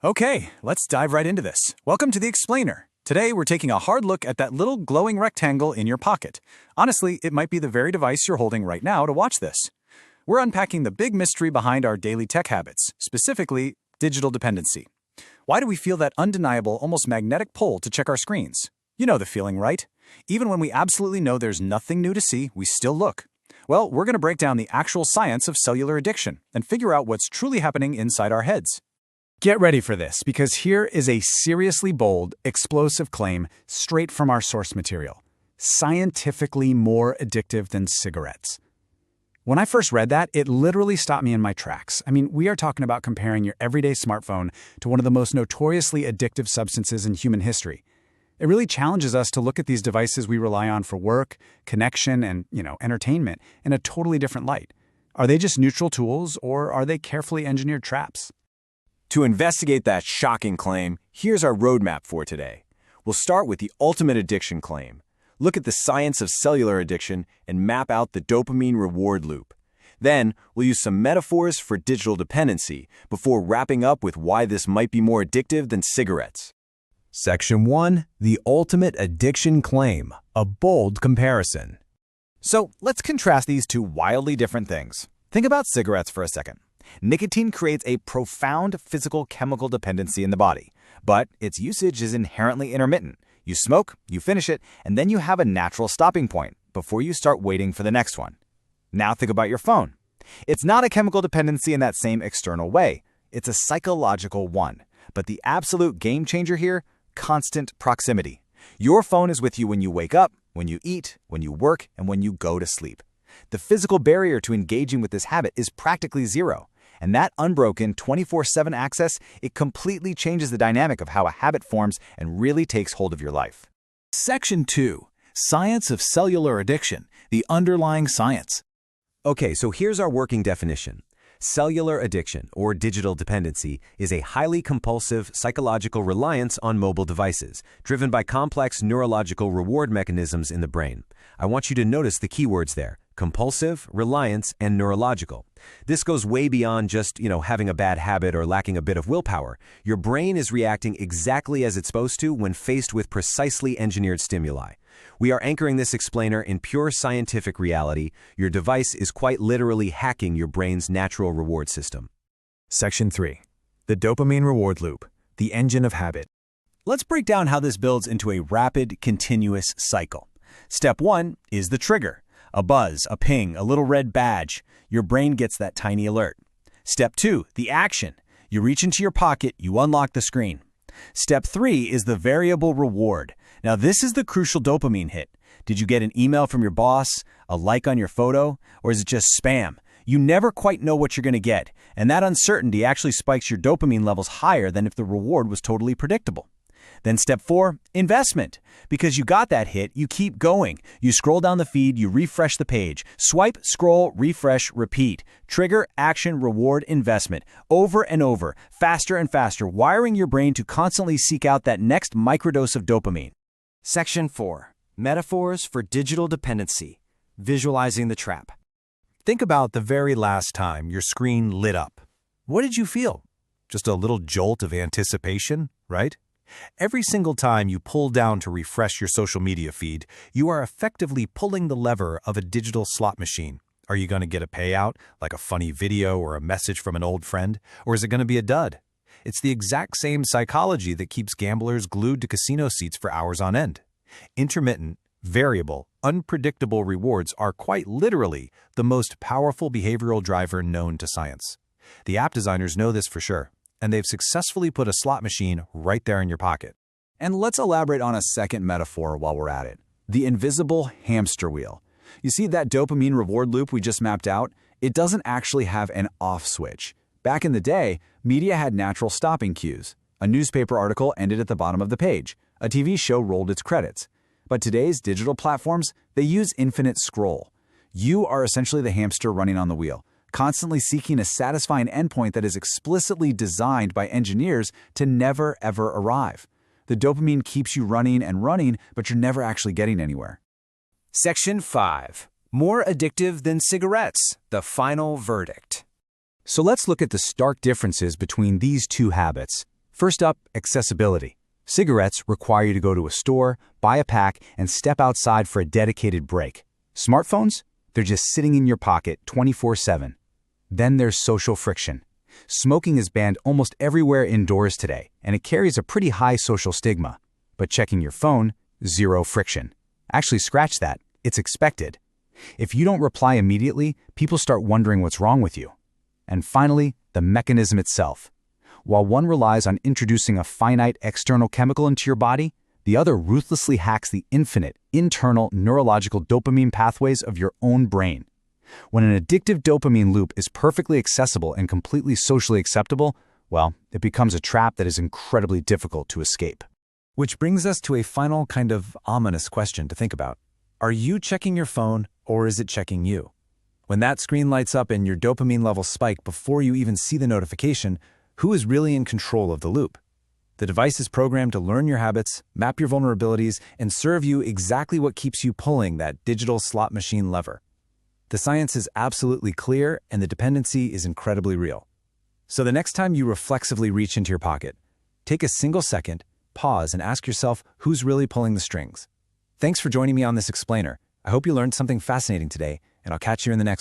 Okay, let's dive right into this. Welcome to The Explainer. Today, we're taking a hard look at that little glowing rectangle in your pocket. Honestly, it might be the very device you're holding right now to watch this. We're unpacking the big mystery behind our daily tech habits, specifically digital dependency. Why do we feel that undeniable, almost magnetic pull to check our screens? You know the feeling, right? Even when we absolutely know there's nothing new to see, we still look. Well, we're going to break down the actual science of cellular addiction and figure out what's truly happening inside our heads. Get ready for this, because here is a seriously bold, explosive claim straight from our source material. Scientifically more addictive than cigarettes. When I first read that, it literally stopped me in my tracks. We are talking about comparing your everyday smartphone to one of the most notoriously addictive substances in human history. It really challenges us to look at these devices we rely on for work, connection, and, entertainment in a totally different light. Are they just neutral tools, or are they carefully engineered traps? To investigate that shocking claim, here's our roadmap for today. We'll start with the ultimate addiction claim. Look at the science of cellular addiction and map out the dopamine reward loop. Then, we'll use some metaphors for digital dependency before wrapping up with why this might be more addictive than cigarettes. Section 1. The ultimate addiction claim. A bold comparison. So, let's contrast these two wildly different things. Think about cigarettes for a second. Nicotine creates a profound physical chemical dependency in the body, but its usage is inherently intermittent. You smoke, you finish it, and then you have a natural stopping point before you start waiting for the next one. Now think about your phone. It's not a chemical dependency in that same external way. It's a psychological one. But the absolute game changer here, constant proximity. Your phone is with you when you wake up, when you eat, when you work, and when you go to sleep. The physical barrier to engaging with this habit is practically zero. And that unbroken 24/7 access, it completely changes the dynamic of how a habit forms and really takes hold of your life. Section 2. Science of cellular addiction, the underlying science. Okay, so here's our working definition. Cellular addiction, or digital dependency, is a highly compulsive psychological reliance on mobile devices, driven by complex neurological reward mechanisms in the brain. I want you to notice the keywords there: compulsive, reliance, and neurological. This goes way beyond just, having a bad habit or lacking a bit of willpower. Your brain is reacting exactly as it's supposed to when faced with precisely engineered stimuli. We are anchoring this explainer in pure scientific reality. Your device is quite literally hacking your brain's natural reward system. Section 3. The dopamine reward loop, the engine of habit. Let's break down how this builds into a rapid, continuous cycle. Step 1 is the trigger. A buzz, a ping, a little red badge. Your brain gets that tiny alert. Step 2, the action. You reach into your pocket, you unlock the screen. Step 3 is the variable reward. Now this is the crucial dopamine hit. Did you get an email from your boss, a like on your photo, or is it just spam? You never quite know what you're going to get, and that uncertainty actually spikes your dopamine levels higher than if the reward was totally predictable. Then step 4, investment. Because you got that hit, you keep going. You scroll down the feed, you refresh the page. Swipe, scroll, refresh, repeat. Trigger, action, reward, investment. Over and over, faster and faster, wiring your brain to constantly seek out that next microdose of dopamine. Section 4. Metaphors for digital dependency. Visualizing the trap. Think about the very last time your screen lit up. What did you feel? Just a little jolt of anticipation, right? Every single time you pull down to refresh your social media feed, you are effectively pulling the lever of a digital slot machine. Are you going to get a payout, like a funny video or a message from an old friend? Or is it going to be a dud? It's the exact same psychology that keeps gamblers glued to casino seats for hours on end. Intermittent, variable, unpredictable rewards are quite literally the most powerful behavioral driver known to science. The app designers know this for sure, and they've successfully put a slot machine right there in your pocket. And let's elaborate on a second metaphor while we're at it. The invisible hamster wheel. You see that dopamine reward loop we just mapped out? It doesn't actually have an off switch. Back in the day, media had natural stopping cues. A newspaper article ended at the bottom of the page. A TV show rolled its credits. But today's digital platforms, they use infinite scroll. You are essentially the hamster running on the wheel, constantly seeking a satisfying endpoint that is explicitly designed by engineers to never, ever arrive. The dopamine keeps you running and running, but you're never actually getting anywhere. Section 5. More addictive than cigarettes, the final verdict. So let's look at the stark differences between these two habits. First up, accessibility. Cigarettes require you to go to a store, buy a pack, and step outside for a dedicated break. Smartphones? They're just sitting in your pocket 24/7. Then there's social friction. Smoking is banned almost everywhere indoors today, and it carries a pretty high social stigma. But checking your phone, zero friction. Actually, scratch that. It's expected. If you don't reply immediately, people start wondering what's wrong with you. And finally, the mechanism itself. While one relies on introducing a finite external chemical into your body, the other ruthlessly hacks the infinite, internal neurological dopamine pathways of your own brain. When an addictive dopamine loop is perfectly accessible and completely socially acceptable, well, it becomes a trap that is incredibly difficult to escape. Which brings us to a final kind of ominous question to think about. Are you checking your phone, or is it checking you? When that screen lights up and your dopamine levels spike before you even see the notification, who is really in control of the loop? The device is programmed to learn your habits, map your vulnerabilities, and serve you exactly what keeps you pulling that digital slot machine lever. The science is absolutely clear, and the dependency is incredibly real. So the next time you reflexively reach into your pocket, take a single second, pause, and ask yourself who's really pulling the strings. Thanks for joining me on this explainer. I hope you learned something fascinating today, and I'll catch you in the next